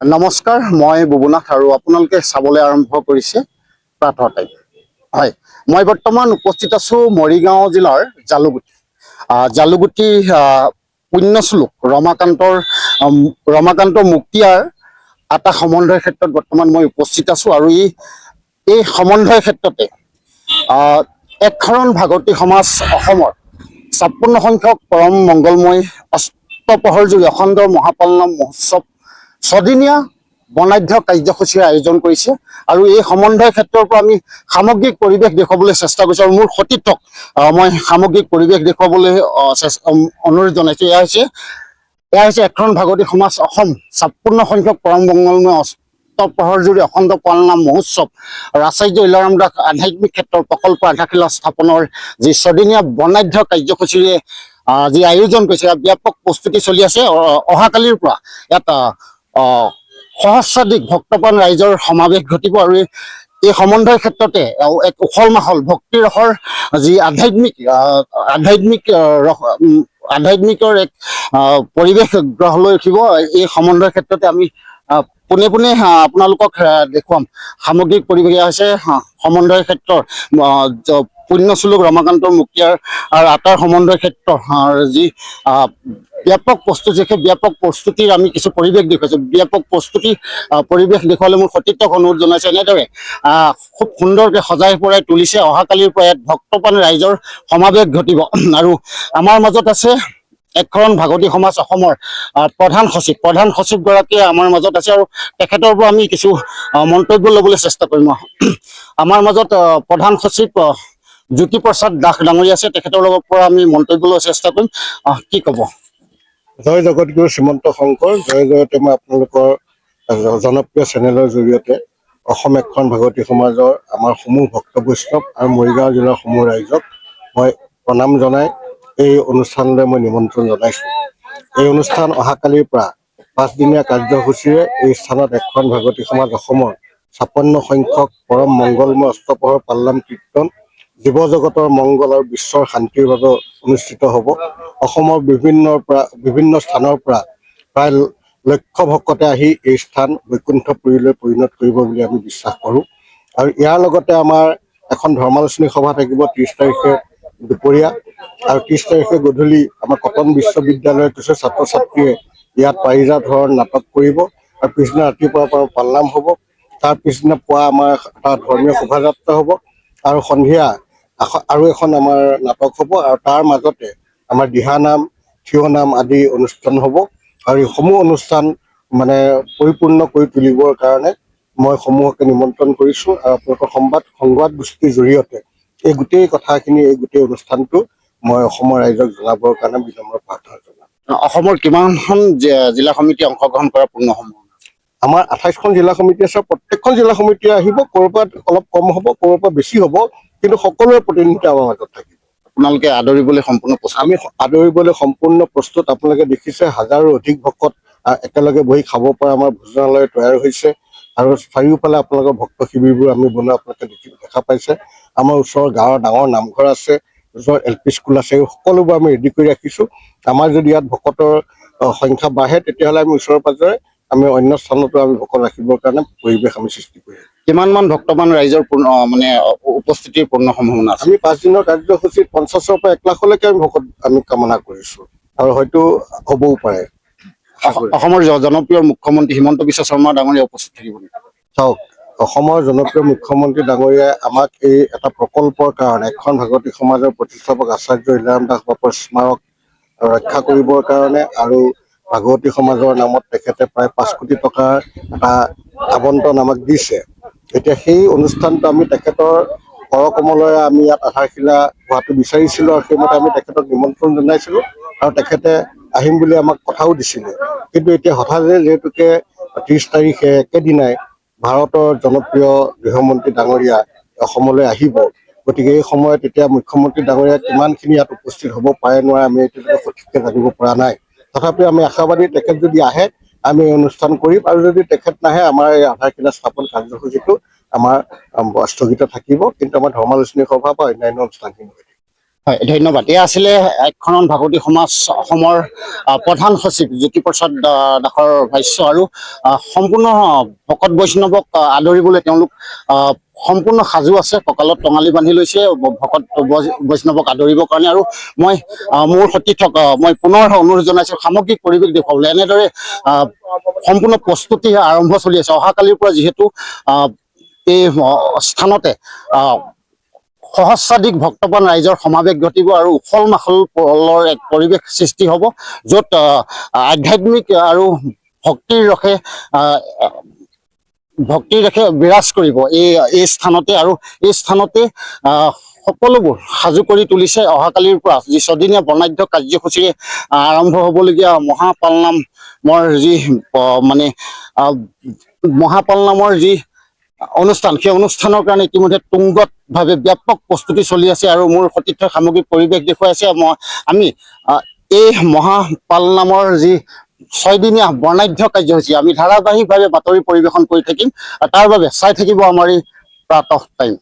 নমস্কাৰ, মই বুবুনাথ আৰু আপোনালোকে চাবলৈ আৰম্ভ কৰিছে প্ৰাতঃ টাইম। হয়, মই বৰ্তমান উপস্থিত আছোঁ মৰিগাঁও জিলাৰ জালুগুটি পুণ্যশ্লোক ৰমাকান্ত মুক্তিয়াৰ এটা সমন্বয়ৰ ক্ষেত্ৰত বৰ্তমান মই উপস্থিত আছোঁ আৰু এই সমন্বয়ৰ ক্ষেত্ৰতে একশৰণ ভাগৱতী সমাজ অসমৰ ৫৬ সংখ্যক পৰম মংগলময় অষ্টপ্ৰহৰজুৰি অখণ্ড মহাপালনাম মহোৎসৱ ছদিনীয়া বৰ্ণাঢ্য কাৰ্যসূচীৰ আয়োজন কৰিছে আৰু এই সমন্বয় ক্ষেত্ৰৰ পৰা আমি সামগ্ৰিক পৰিৱেশ দেখুৱাবলৈ চেষ্টা কৰিছোঁ আৰু মোৰ সতীৰ্থক মই সামগ্ৰিক পৰিৱেশ দেখুৱাবলৈ অনুৰোধ জনাইছোঁ। এয়া হৈছে একশৰণ ভাগৱতী সমাজ অসম ৫৬ সংখ্যক পৰম মংগলময় অষ্টপ্ৰহৰজুৰি অখণ্ড পালনাম মহোৎসৱ আৰু আচাৰ্য ইলাৰাম দাস আধ্যাত্মিক ক্ষেত্ৰৰ প্ৰকল্প আধাৰশিলা স্থাপনৰ যি ছদিনীয়া বৰ্ণাঢ্য কাৰ্যসূচীৰে যি আয়োজন কৰিছে ব্যাপক প্ৰস্তুতি চলি আছে। অহাকালিৰ পৰা ইয়াত সহস্ৰাধিক ভক্তপ্ৰাণ ৰাইজৰ সমাৱেশ ঘটিব আৰু এই সমন্বয়ৰ ক্ষেত্ৰতে এক উখল মাখল ভক্তিৰসৰ যি আধ্যাত্মিকৰ এক পৰিৱেশ গঢ় লৈ উঠিব। এই সমন্বয়ৰ ক্ষেত্ৰতে আমি পোনে পোনে আপোনালোকক দেখুৱাম সামগ্ৰিক পৰিৱেশ হৈছে সমন্বয়ৰ ক্ষেত্ৰৰ পুণ্যশ্লোক ৰমাকান্ত মুক্তিয়াৰ আটাৰ সমন্বয় ক্ষেত্ৰ যি ব্যাপক প্ৰস্তুতি, সেই ব্যাপক প্ৰস্তুতিৰ আমি কিছু পৰিৱেশ দেখুৱাইছোঁ। ব্যাপক প্ৰস্তুতি পৰিৱেশ দেখুৱালে মোৰ সতীৰ্থক অনুৰোধ জনাইছোঁ। এনেদৰে খুব সুন্দৰকৈ সজাই পৰাই তুলিছে। অহাকালিৰ পৰা ইয়াত ভক্তপ্ৰাণ ৰাইজৰ সমাৱেশ ঘটিব আৰু আমাৰ মাজত আছে একশৰণ ভাগৱতী সমাজ অসমৰ প্ৰধান সচিবগৰাকীয়ে আমাৰ মাজত আছে আৰু তেখেতৰ পৰা আমি কিছু মন্তব্য ল'বলৈ চেষ্টা কৰিম। আমাৰ মাজত প্ৰধান সচিব জ্যোতিপ্ৰসাদ দাস ডাঙৰীয়া আছে, তেখেতৰ লগত পৰা আমি মন্তব্য লোৱাৰ চেষ্টা কৰিম। কি ক'ব? জয় জগতগুৰু শ্ৰীমন্ত শংকৰ, জয় জয়তে মই আপোনালোকৰ জনপ্ৰিয় চেনেলৰ জৰিয়তে অসম একশৰণ ভাগৱতী সমাজৰ আমাৰ সমূহ ভক্ত বৈষ্ণৱ আৰু মৰিগাঁও জিলাৰ সমূহ ৰাইজক মই প্ৰণাম জনাই এই অনুষ্ঠানলৈ মই নিমন্ত্ৰণ জনাইছোঁ। এই অনুষ্ঠান অহাকালিৰ পৰা ৫ দিনীয়া কাৰ্যসূচীৰে এই স্থানত একশৰণ ভাগৱতী সমাজ অসমৰ ৫৬ সংখ্যক পৰম মংগলময় অষ্টপ্ৰহৰ পালনাম কীৰ্তন জীৱ জগতৰ মংগল আৰু বিশ্বৰ শান্তিৰ বাবে অনুষ্ঠিত হ'ব। অসমৰ বিভিন্ন স্থানৰ পৰা প্ৰায় লক্ষ ভক্তে আহি এই স্থান বৈকুণ্ঠপুৰীলৈ পৰিণত কৰিব বুলি আমি বিশ্বাস কৰোঁ। আৰু ইয়াৰ লগতে আমাৰ এখন ধৰ্মালোচনী সভা থাকিব ৩০ তাৰিখে দুপৰীয়া আৰু ৩০ তাৰিখে গধূলি আমাৰ কটন বিশ্ববিদ্যালয়ৰ কিছু ছাত্ৰ ছাত্ৰীয়ে ইয়াত পাৰিজাত হৰণ নাটক কৰিব আৰু পিছদিনা ৰাতিপুৱাৰ পৰা পালনাম হ'ব। তাৰ পিছদিনা পুৱা আমাৰ এটা ধৰ্মীয় শোভাযাত্ৰা হ'ব আৰু সন্ধিয়া আৰু এখন আমাৰ নাটক হ'ব আৰু তাৰ মাজতে আমাৰ দিহানাম থিয়নাম আদি অনুষ্ঠান হ'ব। আৰু এই সমূহ অনুষ্ঠান মানে পৰিপূৰ্ণ কৰি তুলিবৰ কাৰণে মই সমূহকে নিমন্ত্ৰণ কৰিছোঁ আৰু আপোনালোকৰ সংবাদ গোষ্ঠীৰ জৰিয়তে এই গোটেই কথাখিনি, এই গোটেই অনুষ্ঠানটো মই অসমৰ ৰাইজক জনাবৰ কাৰণে বিনম্ৰ প্ৰাৰ্থনা জনাম। অসমৰ কিমানখন জিলা সমিতি অংশগ্ৰহণ কৰা পূৰ্ণ সম্ভাৱনা? আমাৰ ২৮খন জিলা সমিতি আছে। প্ৰত্যেকখন জিলা সমিতিয়ে আহিব, ক'ৰবাত অলপ কম হ'ব, ক'ৰবাত বেছি হ'ব, কিন্তু সকলোৰে প্ৰতিনিধি আমাৰ মাজত থাকিব। আপোনালোকে আদৰিবলৈ সম্পূৰ্ণ প্ৰস্তুত? আমি আদৰিবলৈ সম্পূৰ্ণ প্ৰস্তুত। আপোনালোকে দেখিছে হাজাৰো অধিক ভকত একেলগে বহি খাব পৰা আমাৰ ভোজনালয় তৈয়াৰ হৈছে আৰু চাৰিওফালে আপোনালোকৰ ভক্ত শিবিৰবোৰ আমি বনোৱা আপোনালোকে দেখা পাইছে। আমাৰ ওচৰৰ গাঁৱৰ ডাঙৰ নামঘৰ আছে, ওচৰৰ LP স্কুল আছে, সকলোবোৰ আমি ৰেডি কৰি ৰাখিছোঁ। আমাৰ যদি ইয়াত ভকতৰ সংখ্যা বাঢ়ে তেতিয়াহ'লে আমি ওচৰে পাজৰে আমি অন্য স্থানতো আমি ভকত ৰাখিবৰ কাৰণে পৰিৱেশ আমি সৃষ্টি কৰিম। কিমানমান ভক্তমান ৰাইজৰ উপস্থিতিৰ পূৰ্ণ সম্ভাৱনা আছে? আমি 5 দিনৰ কাৰ্যসূচীত ৫০ৰ পৰা ১ লাখলৈকে আমি ভকত আমি কামনা কৰিছোঁ আৰু হয়তো হ'বও পাৰে। অসমৰ জনপ্ৰিয় মুখ্যমন্ত্ৰী হিমন্ত বিশ্ব শৰ্মা ডাঙৰীয়া উপস্থিত থাকিব নেকি? চাওক, অসমৰ জনপ্ৰিয় মুখ্যমন্ত্ৰী ডাঙৰীয়াই আমাক এই এটা প্ৰকল্পৰ কাৰণে একশৰণ ভাগৱতী সমাজৰ প্ৰতিষ্ঠাপক আচাৰ্য ইলাৰাম দাস বাপৰ স্মাৰক ৰক্ষা কৰিবৰ কাৰণে আৰু ভাগৱতী সমাজৰ নামত তেখেতে প্ৰায় ৫ কোটি টকাৰ এটা আবণ্টন আমাক দিছে। এতিয়া সেই অনুষ্ঠানটো আমি তেখেতৰ কৰকমলৰে আমি ইয়াত আধাৰশিলা হোৱাটো বিচাৰিছিলোঁ আৰু সেইমতে আমি তেখেতক নিমন্ত্ৰণ জনাইছিলোঁ আৰু তেখেতে আহিম বুলি আমাক কথাও দিছিলে। কিন্তু এতিয়া হঠাতে যিহেতুকে ৩০ তাৰিখে একেদিনাই ভাৰতৰ জনপ্ৰিয় গৃহমন্ত্ৰী ডাঙৰীয়া অসমলৈ আহিব, গতিকে এই সময়ত এতিয়া মুখ্যমন্ত্ৰী ডাঙৰীয়া কিমানখিনি ইয়াত উপস্থিত হ'ব পাৰে নোৱাৰে আমি এতিয়ালৈকে সঠিককৈ জানিব পৰা নাই। তথাপিও আমি আশাবাদী তেখেত যদি আহে আমি এই অনুষ্ঠান কৰিম আৰু যদি তেখেত নাহে আমাৰ এই আধাৰশিলা স্থাপন কাৰ্যসূচীটো আমাৰ স্থগিত থাকিব, কিন্তু আমাৰ ধৰ্মালোচনী সভা বা অন্যান্য অনুষ্ঠানখিনি হৈ থাকিব। হয়, ধন্যবাদ। এয়া আছিলে একখনন ভাগৱতী সমাজ অসমৰ প্ৰধান সচিব জ্যোতিপ্ৰসাদ দাসৰ ভাষ্য আৰু সম্পূৰ্ণ ভকত বৈষ্ণৱক আদৰিবলৈ তেওঁলোক সম্পূৰ্ণ সাজু আছে, কঁকালত টঙালি বান্ধি লৈছে ভকত বৈষ্ণৱক আদৰিবৰ কাৰণে। আৰু মই মোৰ সতীৰ্থক মই পুনৰ অনুৰোধ জনাইছোঁ সামগ্ৰিক পৰিৱেশ দেখুৱাবলৈ। এনেদৰে সম্পূৰ্ণ প্ৰস্তুতি আৰম্ভ চলি আছে। অহাকালিৰ পৰা যিহেতু এই স্থানতে সহস্ৰাধিক ভক্তপ্ৰাণ ৰাইজৰ সমাৱেশ ঘটিব আৰু উখল মাখলৰ এক পৰিৱেশ সৃষ্টি হ'ব, য'ত আধ্যাত্মিক আৰু ভক্তিৰ ৰসে বিৰাজ কৰিব এই স্থানতে। আৰু এই স্থানতে সকলোবোৰ সাজু কৰি তুলিছে। অহাকালিৰ পৰা যি ছদিনীয়া বৰ্ণাঢ্য কাৰ্যসূচীৰে আৰম্ভ হ'বলগীয়া মহাপালনামৰ যি মহাপালনামৰ যি অনুষ্ঠান, সেই অনুষ্ঠানৰ কাৰণে ইতিমধ্যে তুংগতভাৱে ব্যাপক প্ৰস্তুতি চলি আছে। আৰু মোৰ সতীৰ্থ সামগ্ৰিক পৰিৱেশ দেখুৱাই আছে। আমি এই মহাপালনামৰ যি 6 দিনীয়া বৰ্ণাঢ্য কাৰ্যসূচী আমি ধাৰাবাহিকভাৱে বাতৰি পৰিৱেশন কৰি থাকিম। তাৰ বাবে চাই থাকিব আমাৰ এই প্ৰাতঃ টাইম।